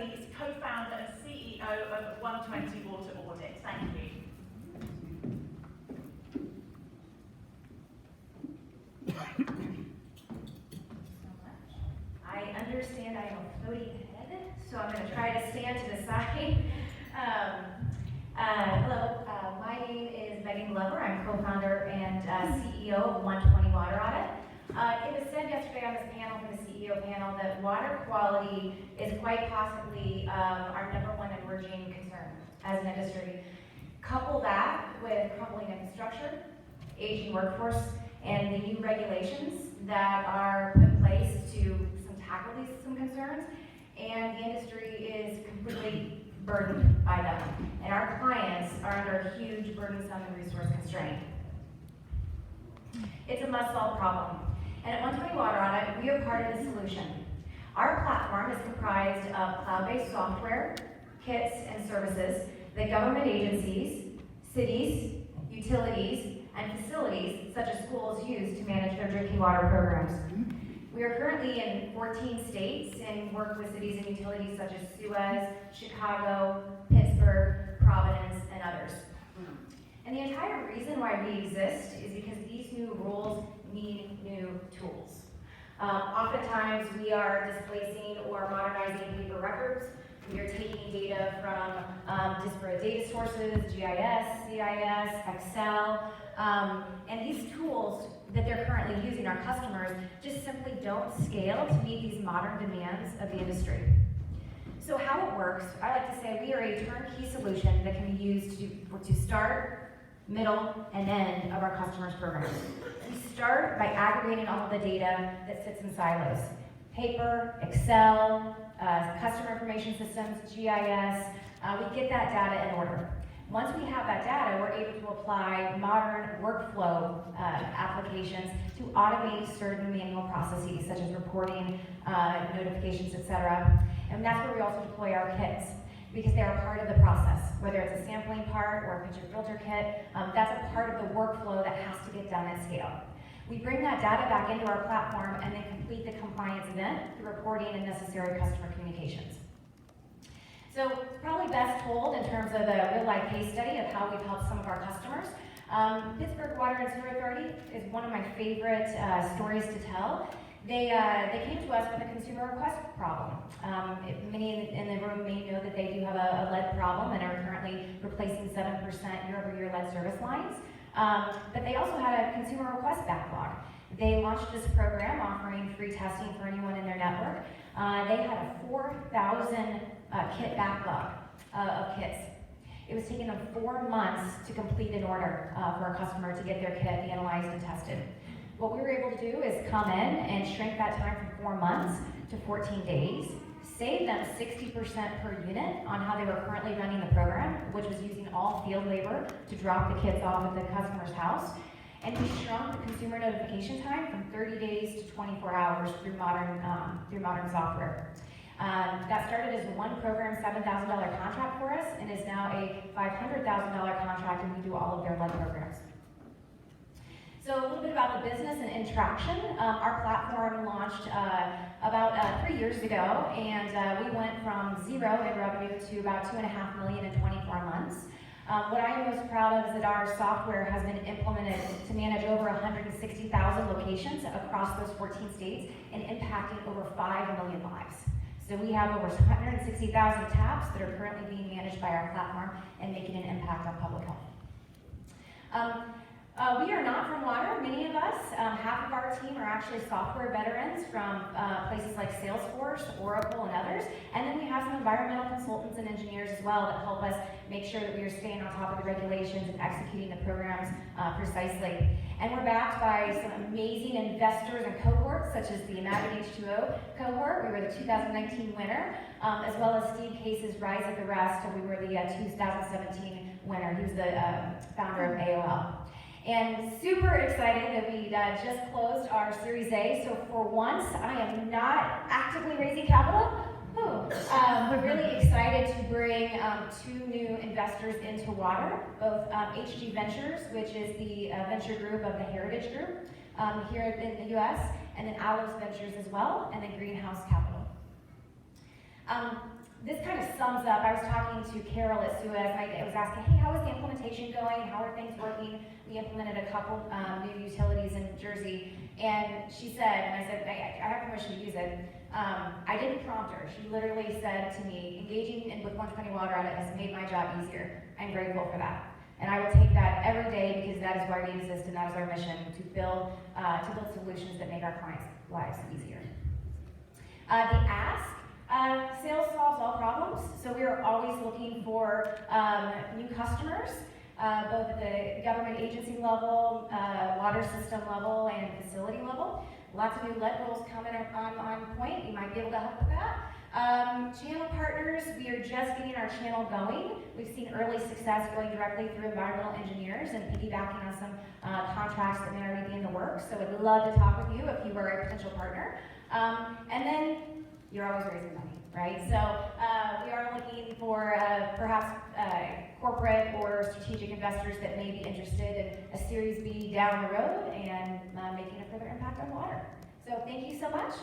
the co-founder and CEO of 120WaterAudit. Thank you. I understand I am a floating head, so I'm going to try to stand to the side. Hello, my name is Megan Glover. I'm co-founder and CEO of 120WaterAudit. It was said yesterday on this panel, from the CEO panel, that water quality is quite possibly our #1 emerging concern as an industry. Couple that with crumbling infrastructure, aging workforce, and the new regulations that are put in place to tackle some concerns, and the industry is completely burdened by them. And our clients are under a huge, burdensome, and resource constraint. It's a must-solve problem. And at 120WaterAudit, we are part of the solution. Our platform is comprised of cloud-based software, kits, and services that government agencies, cities, utilities, and facilities such as schools use to manage their drinking water programs. We are currently in 14 states and work with cities and utilities such as Suez, Chicago, Pittsburgh, Providence, and others. And the entire reason why we exist is because these new rules need new tools. Oftentimes we are displacing or modernizing paper records. We are taking data from disparate data sources, GIS, CIS, Excel, and these tools that they're currently using, our customers, just simply don't scale to meet these modern demands of the industry. So how it works, I like to say we are a turnkey solution that can be used to start, middle, and end of our customers' programs. We start by aggregating all of the data that sits in silos. Paper, Excel, customer information systems, GIS, we get that data in order. Once we have that data, we're able to apply modern workflow applications to automate certain manual processes, such as reporting, notifications, etc. And that's where we also deploy our kits, because they are part of the process. Whether it's a sampling part or a pitcher filter kit, that's a part of the workflow that has to get done at scale. We bring that data back into our platform and then complete the compliance event through reporting and necessary customer communications. So it's probably best told in terms of a real-life case study of how we've helped some of our customers. Pittsburgh Water and Sewer Authority is one of my favorite stories to tell. They came to us with a consumer request problem. Many in the room may know that they do have a lead problem and are currently replacing 7% year-over-year lead service lines. But they also had a consumer request backlog. They launched this program offering free testing for anyone in their network. They had a 4,000 kit backlog of kits. It was taking them 4 months to complete an order for a customer to get their kit analyzed and tested. What we were able to do is come in and shrink that time from 4 months to 14 days, save them 60% per unit on how they were currently running the program, which was using all field labor to drop the kits off at the customer's house. And we shrunk the consumer notification time from 30 days to 24 hours through modern software. That started as a one program $7,000 contract for us and is now a $500,000 contract, and we do all of their lead programs. So a little bit about the business and traction. Our platform launched about 3 years ago, and we went from 0 in revenue to about $2.5 million in 24 months. What I am most proud of is that our software has been implemented to manage over 160,000 locations across those 14 states and impacting over 5 million lives. So we have over 160,000 taps that are currently being managed by our platform and making an impact on public health. We are not from water, many of us. Half of our team are actually software veterans from places like Salesforce, Oracle, and others. And then we have some environmental consultants and engineers as well that help us make sure that we are staying on top of the regulations and executing the programs precisely. And we're backed by some amazing investors and cohorts, such as the Imagine H2O cohort. We were the 2019 winner, as well as Steve Case's Rise of the Rest, and we were the 2017 winner. He was the founder of AOL. And super excited that we just closed our Series A. So for once, I am not actively raising capital. We're really excited to bring 2 new investors into water, both HG Ventures, which is the venture group of the Heritage Group here in the US, and then Alos Ventures as well, and then Greenhouse Capital. this kind of sums up, I was talking to Carol at Suez, and I was asking, hey, how is the implementation going? How are things working? We implemented a couple new utilities in Jersey, and she said, and I said, I have permission to use it. I didn't prompt her. She literally said to me, engaging with 120WaterAudit has made my job easier. I'm grateful for that. And I will take that every day because that is why we exist and that is our mission, to build solutions that make our clients' lives easier. The ask, sales solves all problems, so we are always looking for new customers, both at the government agency level, water system level, and facility level. Lots of new lead rules coming on point. You might be able to help with that. Channel partners, we are just getting our channel going. We've seen early success going directly through environmental engineers and piggybacking on some contracts that may already be in the works. So I'd love to talk with you if you are a potential partner. And then you're always raising money, right? So we are looking for perhaps corporate or strategic investors that may be interested in a Series B down the road and making a further impact on water. So thank you so much.